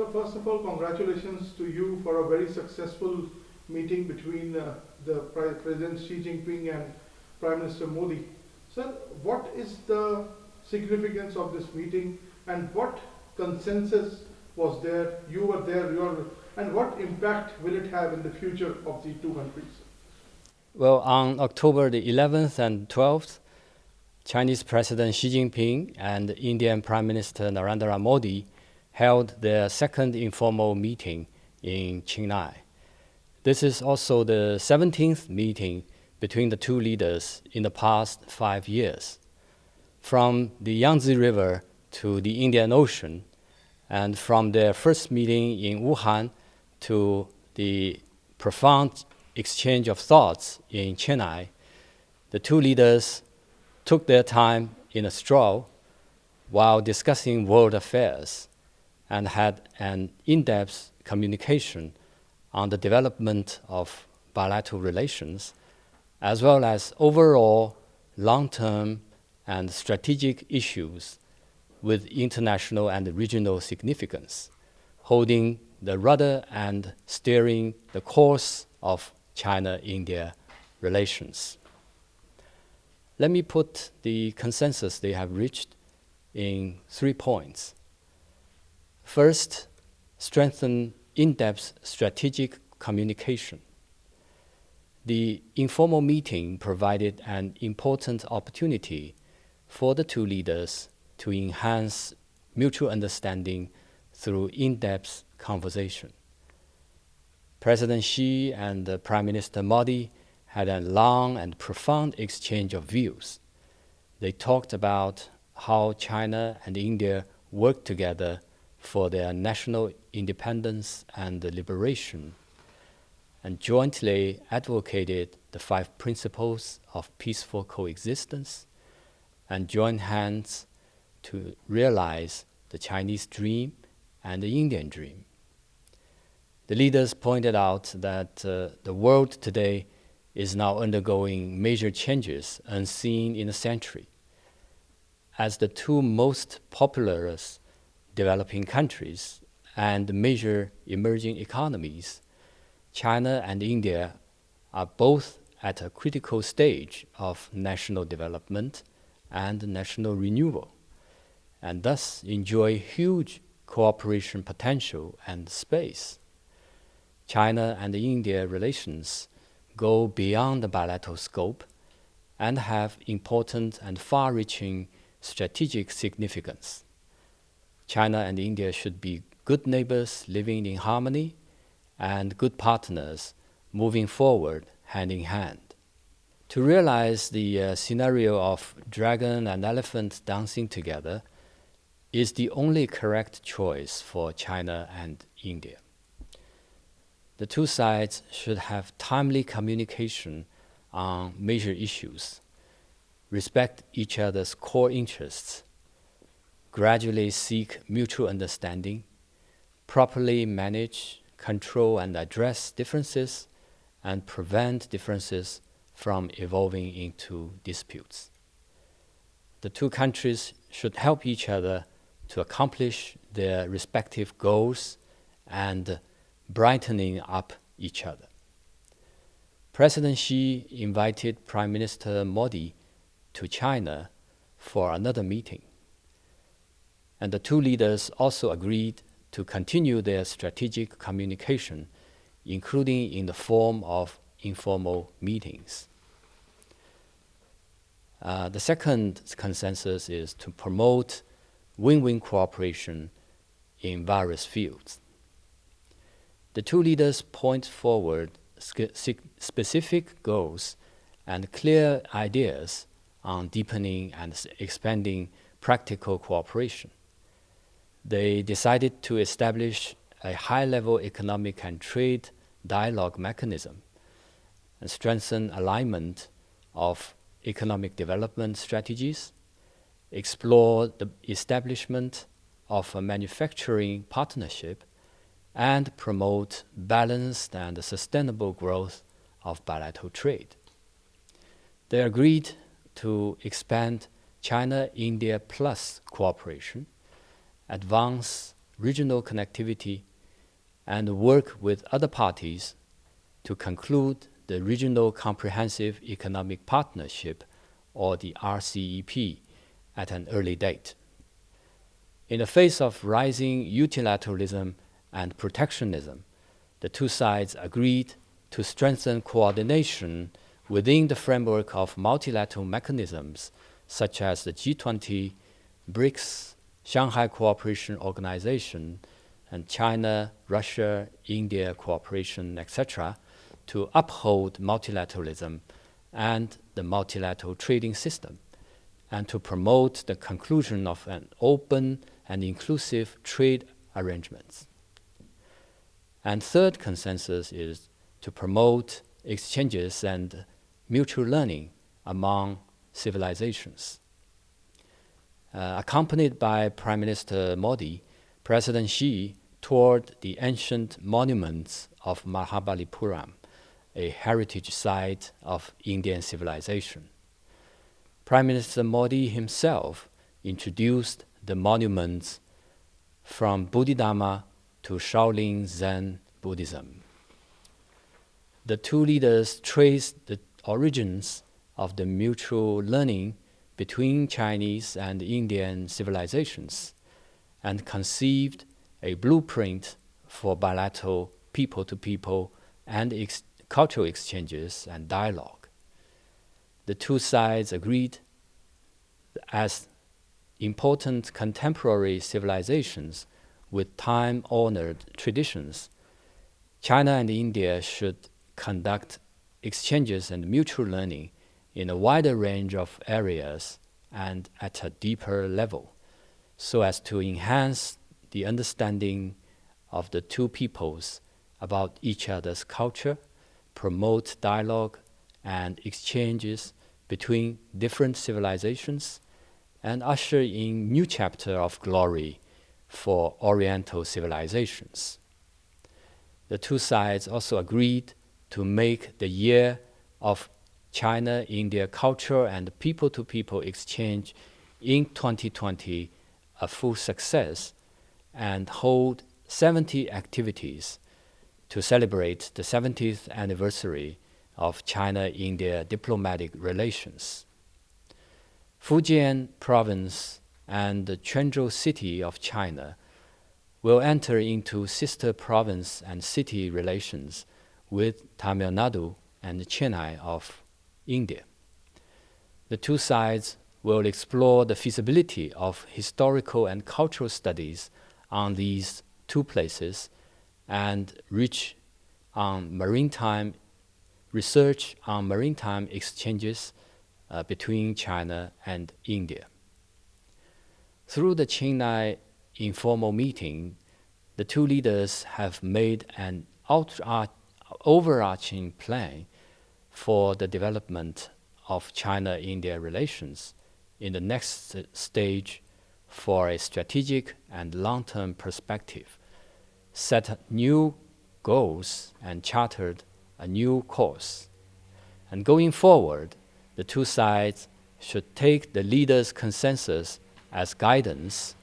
So first of all, congratulations to you for a very successful meeting between President Xi Jinping and Prime Minister Modi. Sir, what is the significance of this meeting and what consensus was there? You were there, and what impact will it have in the future of the two countries? Well, on October the 11th and 12th, Chinese President Xi Jinping and Indian Prime Minister Narendra Modi held their second informal meeting in Chennai. This is also the 17th meeting between the two leaders in the past 5 years. From the Yangtze River to the Indian Ocean, and from their first meeting in Wuhan to the profound exchange of thoughts in Chennai, the two leaders took their time in a stroll while discussing world affairs and had an in-depth communication on the development of bilateral relations, as well as overall long-term and strategic issues with international and regional significance, holding the rudder and steering the course of China-India relations. Let me put the consensus they have reached in 3 points. First, strengthen in-depth strategic communication. The informal meeting provided an important opportunity for the two leaders to enhance mutual understanding through in-depth conversation. President Xi and Prime Minister Modi had a long and profound exchange of views. They talked about how China and India work together for their national independence and liberation, and jointly advocated the 5 principles of peaceful coexistence, and joined hands to realize the Chinese dream and the Indian dream. The leaders pointed out that the world today is now undergoing major changes unseen in a century. As the two most populous developing countries and major emerging economies, China and India are both at a critical stage of national development and national renewal, and thus enjoy huge cooperation potential and space. China and India relations go beyond the bilateral scope and have important and far-reaching strategic significance. China and India should be good neighbors living in harmony and good partners moving forward hand in hand. To realize the scenario of dragon and elephant dancing together is the only correct choice for China and India. The two sides should have timely communication on major issues, respect each other's core interests, gradually seek mutual understanding, properly manage, control, and address differences, and prevent differences from evolving into disputes. The two countries should help each other to accomplish their respective goals and brightening up each other. President Xi invited Prime Minister Modi to China for another meeting, and the two leaders also agreed to continue their strategic communication, including in the form of informal meetings. The second consensus is to promote win-win cooperation in various fields. The two leaders point forward specific goals and clear ideas on deepening and expanding practical cooperation. They decided to establish a high-level economic and trade dialogue mechanism and strengthen alignment of economic development strategies, explore the establishment of a manufacturing partnership, and promote balanced and sustainable growth of bilateral trade. They agreed to expand China-India Plus cooperation, advance regional connectivity, and work with other parties to conclude the Regional Comprehensive Economic Partnership, or the RCEP, at an early date. In the face of rising unilateralism and protectionism, the two sides agreed to strengthen coordination within the framework of multilateral mechanisms such as the G20, BRICS, Shanghai Cooperation Organization, and China, Russia, India cooperation, etc., to uphold multilateralism and the multilateral trading system, and to promote the conclusion of an open and inclusive trade arrangements. And third consensus is to promote exchanges and mutual learning among civilizations. Accompanied by Prime Minister Modi, President Xi toured the ancient monuments of Mahabalipuram, a heritage site of Indian civilization. Prime Minister Modi himself introduced the monuments from Bodhidharma to Shaolin Zen Buddhism. The two leaders traced the origins of the mutual learning between Chinese and Indian civilizations and conceived a blueprint for bilateral people-to-people and cultural exchanges and dialogue. The two sides agreed as important contemporary civilizations with time-honored traditions, China and India should conduct exchanges and mutual learning in a wider range of areas and at a deeper level, so as to enhance the understanding of the two peoples about each other's culture, promote dialogue and exchanges between different civilizations, and usher in new chapter of glory for Oriental civilizations. The two sides also agreed to make the year of China-India culture and people-to-people exchange in 2020 a full success and hold 70 activities to celebrate the 70th anniversary of China-India diplomatic relations. Fujian province and the Quanzhou city of China will enter into sister province and city relations with Tamil Nadu and Chennai of India. The two sides will explore the feasibility of historical and cultural studies on these two places and research on maritime exchanges between China and India. Through the Chennai informal meeting, the two leaders have made an overarching plan for the development of China-India relations in the next stage for a strategic and long-term perspective, set new goals and chartered a new course. And going forward, the two sides should take the leaders' consensus as guidance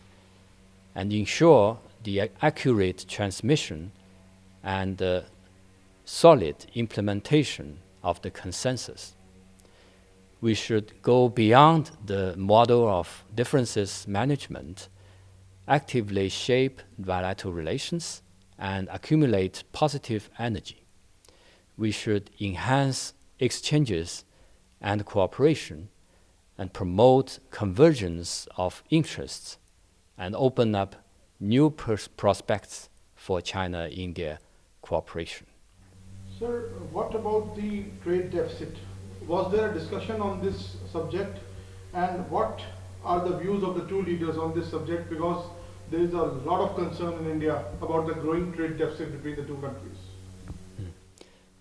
and ensure the accurate transmission and solid implementation of the consensus. We should go beyond the model of differences management, actively shape bilateral relations, and accumulate positive energy. We should enhance exchanges and cooperation and promote convergence of interests and open up new prospects for China-India cooperation. Sir, what about the trade deficit? Was there a discussion on this subject? And what are the views of the two leaders on this subject? Because there is a lot of concern in India about the growing trade deficit between the two countries.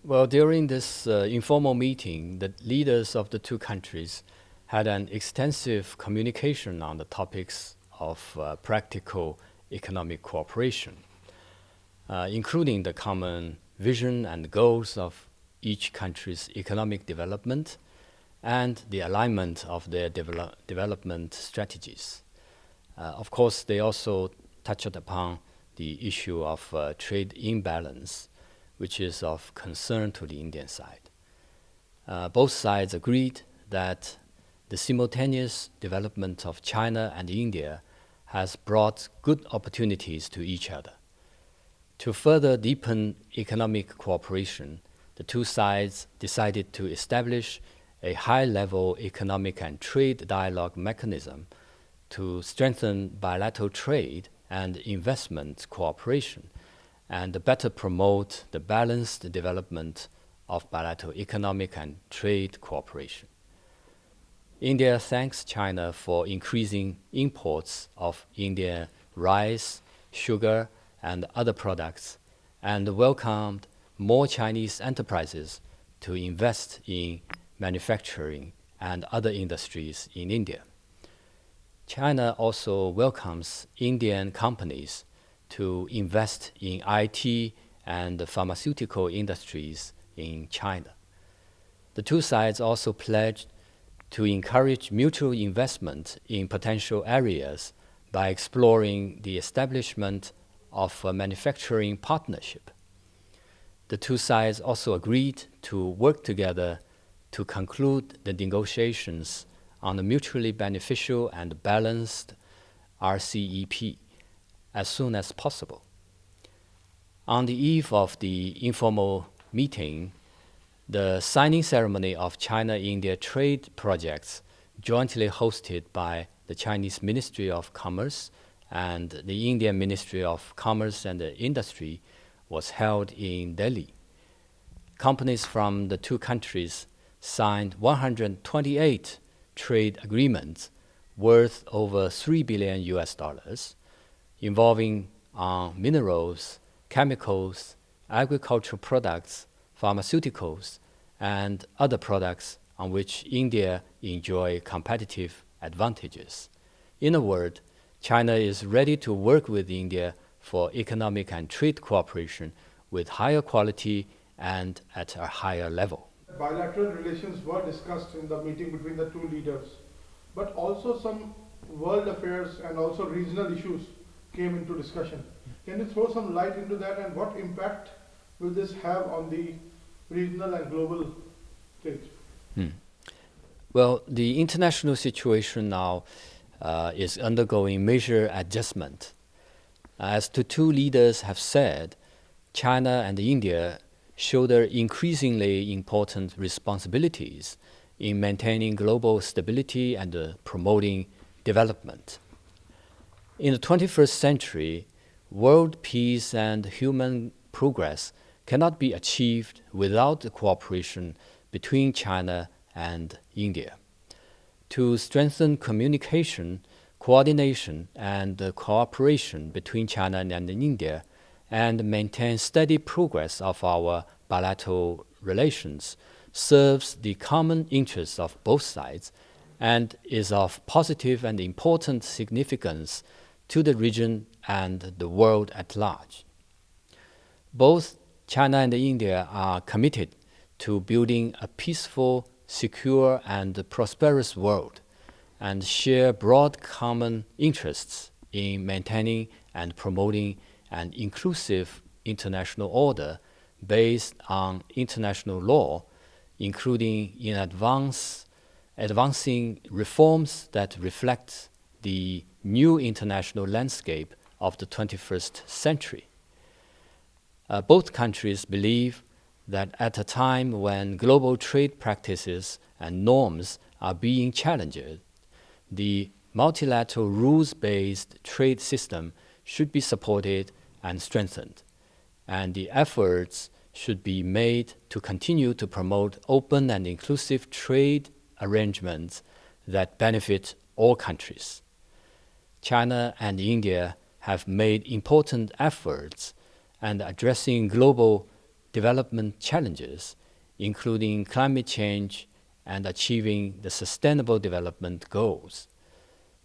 Well, during this informal meeting, the leaders of the two countries had an extensive communication on the topics of practical economic cooperation, including the common vision and goals of each country's economic development and the alignment of their development strategies. Of course, they also touched upon the issue of trade imbalance, which is of concern to the Indian side. Both sides agreed that the simultaneous development of China and India has brought good opportunities to each other. To further deepen economic cooperation, the two sides decided to establish a high-level economic and trade dialogue mechanism to strengthen bilateral trade and investment cooperation and better promote the balanced development of bilateral economic and trade cooperation. India thanks China for increasing imports of Indian rice, sugar, and other products, and welcomed more Chinese enterprises to invest in manufacturing and other industries in India. China also welcomes Indian companies to invest in IT and pharmaceutical industries in China. The two sides also pledged to encourage mutual investment in potential areas by exploring the establishment of a manufacturing partnership. The two sides also agreed to work together to conclude the negotiations on a mutually beneficial and balanced RCEP as soon as possible. On the eve of the informal meeting, the signing ceremony of China-India trade projects, jointly hosted by the Chinese Ministry of Commerce and the Indian Ministry of Commerce and Industry, was held in Delhi. Companies from the two countries signed 128 trade agreements worth over $3 billion involving minerals, chemicals, agricultural products, pharmaceuticals, and other products on which India enjoys competitive advantages. In a word, China is ready to work with India for economic and trade cooperation with higher quality and at a higher level. Bilateral relations were discussed in the meeting between the two leaders, but also some world affairs and also regional issues came into discussion. Can you throw some light into that, and what impact will this have on the regional and global trade? Well, the international situation now is undergoing major adjustment. As the two leaders have said, China and India shoulder increasingly important responsibilities in maintaining global stability and promoting development. In the 21st century, world peace and human progress cannot be achieved without the cooperation between China and India. To strengthen communication, coordination, and cooperation between China and India, and maintain steady progress of our bilateral relations, serves the common interests of both sides and is of positive and important significance to the region and the world at large. Both China and India are committed to building a peaceful, secure, and prosperous world, and share broad common interests in maintaining and promoting an inclusive international order based on international law, including in advancing reforms that reflect the new international landscape of the 21st century. Both countries believe that at a time when global trade practices and norms are being challenged, the multilateral rules-based trade system should be supported and strengthened, and the efforts should be made to continue to promote open and inclusive trade arrangements that benefit all countries. China and India have made important efforts in addressing global development challenges, including climate change and achieving the Sustainable Development Goals.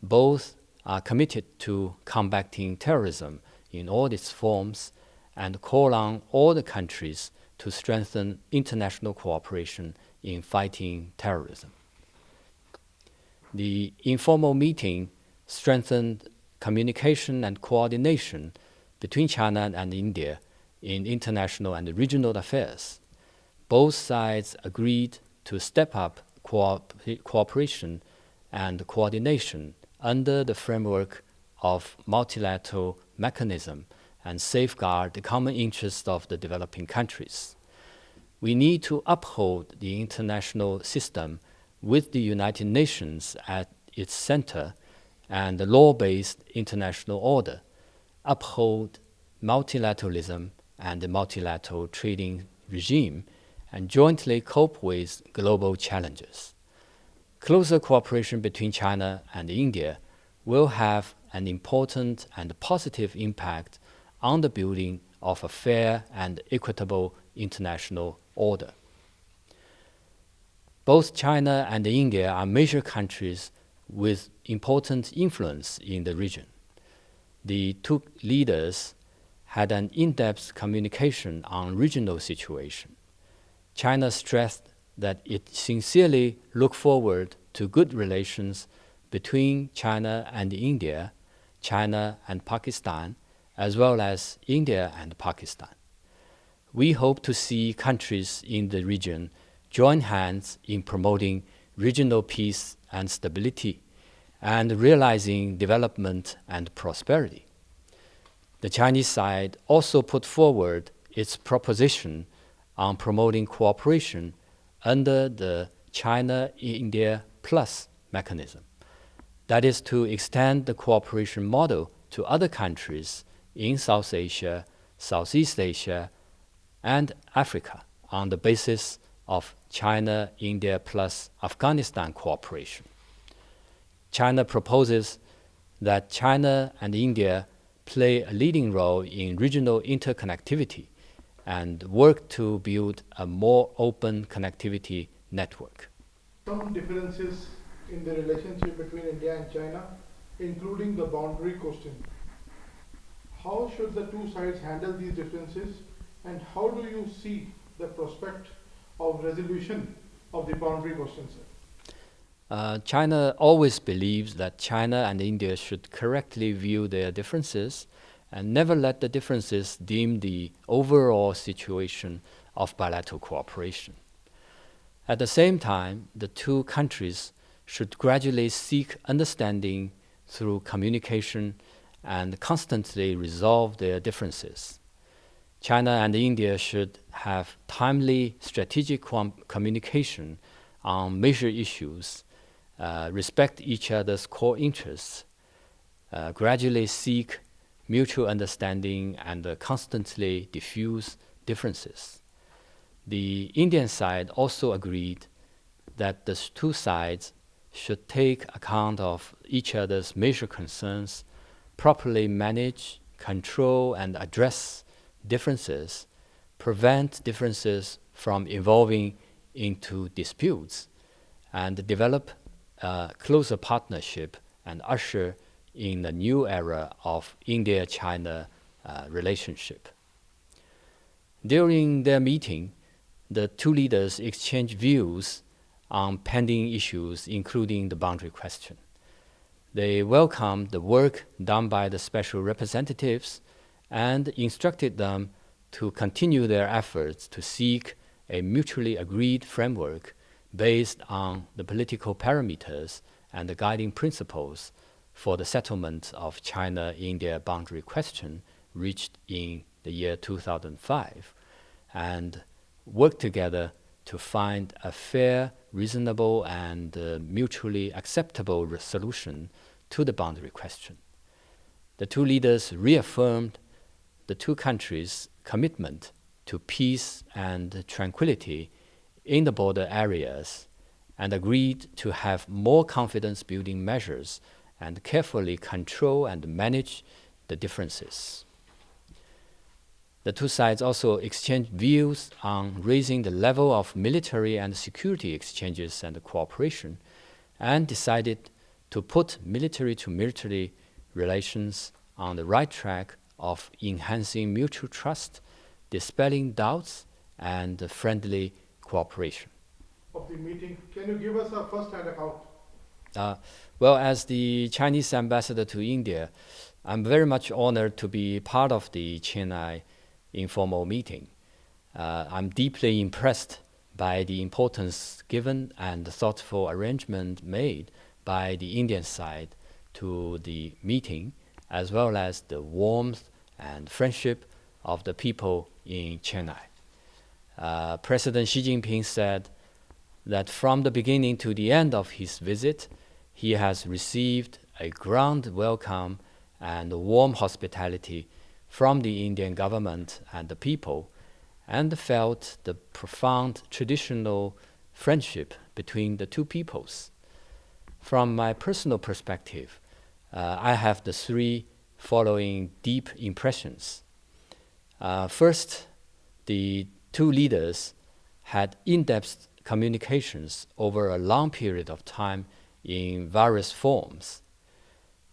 Both are committed to combating terrorism in all its forms and call on all the countries to strengthen international cooperation in fighting terrorism. The informal meeting strengthened communication and coordination between China and India in international and regional affairs. Both sides agreed to step up cooperation and coordination under the framework of multilateral mechanism and safeguard the common interests of the developing countries. We need to uphold the international system with the United Nations at its center and the law-based international order, uphold multilateralism and the multilateral trading regime, and jointly cope with global challenges. Closer cooperation between China and India will have an important and positive impact on the building of a fair and equitable international order. Both China and India are major countries with important influence in the region. The two leaders had an in-depth communication on regional situation. China stressed that it sincerely looked forward to good relations between China and India, China and Pakistan, as well as India and Pakistan. We hope to see countries in the region join hands in promoting regional peace and stability and realizing development and prosperity. The Chinese side also put forward its proposition on promoting cooperation under the China-India Plus mechanism. That is to extend the cooperation model to other countries in South Asia, Southeast Asia, and Africa on the basis of China-India plus Afghanistan cooperation. China proposes that China and India play a leading role in regional interconnectivity and work to build a more open connectivity network. Some differences in the relationship between India and China, including the boundary question. How should the two sides handle these differences, and how do you see the prospect of resolution of the boundary questions? China always believes that China and India should correctly view their differences and never let the differences dim the overall situation of bilateral cooperation. At the same time, the two countries should gradually seek understanding through communication and constantly resolve their differences. China and India should have timely strategic communication on major issues, respect each other's core interests, gradually seek mutual understanding, and constantly diffuse differences. The Indian side also agreed that the two sides should take account of each other's major concerns, properly manage, control, and address differences, prevent differences from evolving into disputes, and develop a closer partnership and usher in a new era of India-China relationship. During their meeting, the two leaders exchanged views on pending issues, including the boundary question. They welcomed the work done by the special representatives and instructed them to continue their efforts to seek a mutually agreed framework based on the political parameters and the guiding principles for the settlement of China-India boundary question reached in the year 2005, and work together to find a fair, reasonable, and mutually acceptable solution to the boundary question. The two leaders reaffirmed the two countries' commitment to peace and tranquility in the border areas and agreed to have more confidence-building measures and carefully control and manage the differences. The two sides also exchanged views on raising the level of military and security exchanges and cooperation, and decided to put military-to-military relations on the right track of enhancing mutual trust, dispelling doubts, and friendly cooperation. Of the meeting, can you give us a first-hand account? Well, as the Chinese ambassador to India, I'm very much honored to be part of the Chennai informal meeting. I'm deeply impressed by the importance given and the thoughtful arrangement made by the Indian side to the meeting, as well as the warmth and friendship of the people in Chennai. President Xi Jinping said that from the beginning to the end of his visit, he has received a grand welcome and warm hospitality from the Indian government and the people, and felt the profound traditional friendship between the two peoples. From my personal perspective, I have the three following deep impressions. First, the two leaders had in-depth communications over a long period of time in various forms.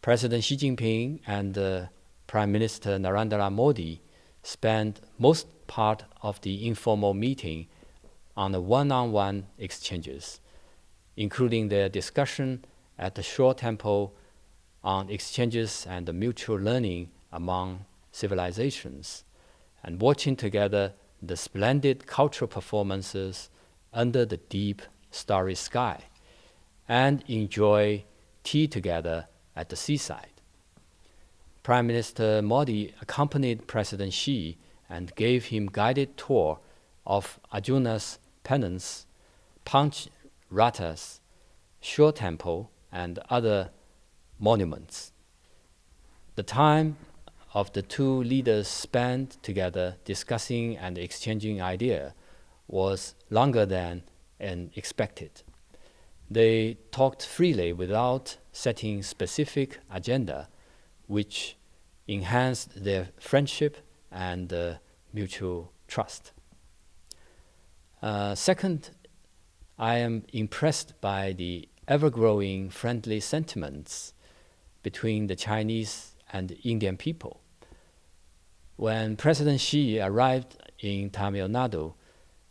President Xi Jinping and Prime Minister Narendra Modi spent most part of the informal meeting on the one-on-one exchanges, including their discussion at the Shore Temple on exchanges and mutual learning among civilizations, and watching together the splendid cultural performances under the deep starry sky, and enjoy tea together at the seaside. Prime Minister Modi accompanied President Xi and gave him guided tour of Arjuna's penance, Panch Rathas, Shore Temple, and other monuments. The time of the two leaders spent together discussing and exchanging ideas was longer than expected. They talked freely without setting specific agenda, which enhanced their friendship and mutual trust. Second, I am impressed by the ever-growing friendly sentiments between the Chinese and Indian people. When President Xi arrived in Tamil Nadu,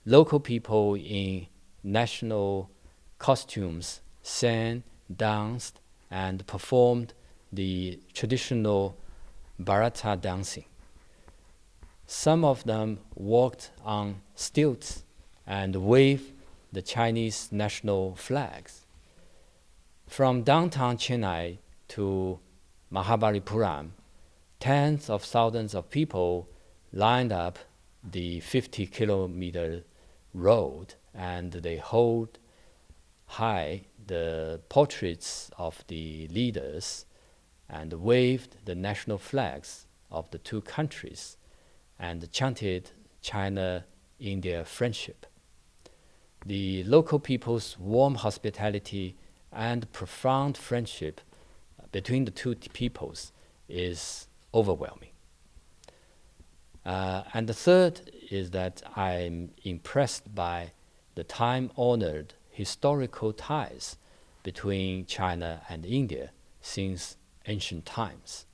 local people in national costumes sang, danced, and performed the traditional Bharata dancing. Some of them walked on stilts and waved the Chinese national flags. From downtown Chennai to Mahabalipuram, tens of thousands of people lined up the 50-kilometer road, and they hold high the portraits of the leaders and waved the national flags of the two countries and chanted China-India friendship. The local people's warm hospitality and profound friendship between the two peoples is overwhelming. And the third is that I'm impressed by the time-honored historical ties between China and India since ancient times.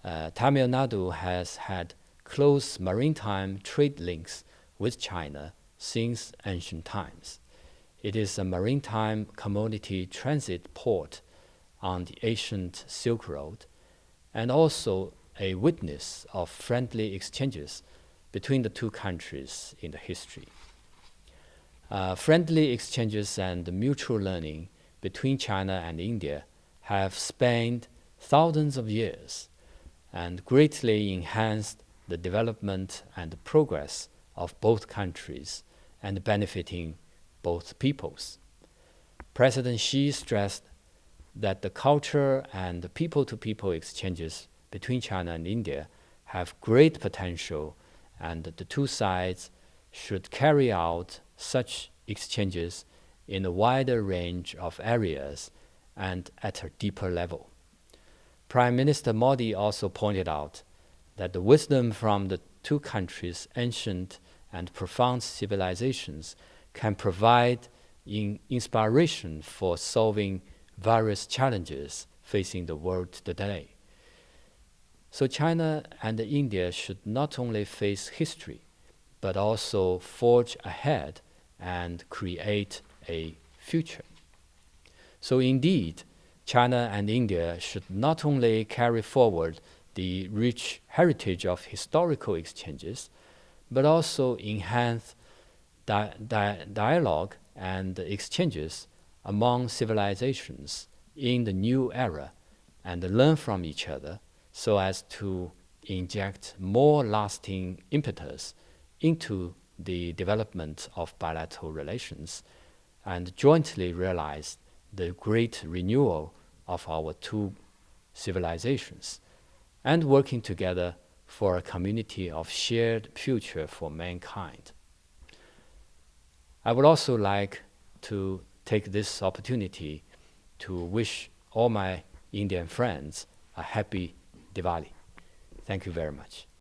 Tamil Nadu has had close maritime trade links with China since ancient times. It is a maritime commodity transit port on the ancient Silk Road, and also a witness of friendly exchanges between the two countries in the history. Friendly exchanges and mutual learning between China and India have spanned thousands of years and greatly enhanced the development and progress of both countries and benefiting both peoples. President Xi stressed that the culture and the people-to-people exchanges between China and India have great potential, and the two sides should carry out such exchanges in a wider range of areas and at a deeper level. Prime Minister Modi also pointed out that the wisdom from the two countries' ancient and profound civilizations can provide inspiration for solving various challenges facing the world today. So China and India should not only face history, but also forge ahead and create a future. So indeed, China and India should not only carry forward the rich heritage of historical exchanges, but also enhance dialogue and exchanges among civilizations in the new era and learn from each other so as to inject more lasting impetus into the development of bilateral relations and jointly realize the great renewal of our two civilizations and working together for a community of shared future for mankind. I would also like to take this opportunity to wish all my Indian friends a happy Diwali. Thank you very much.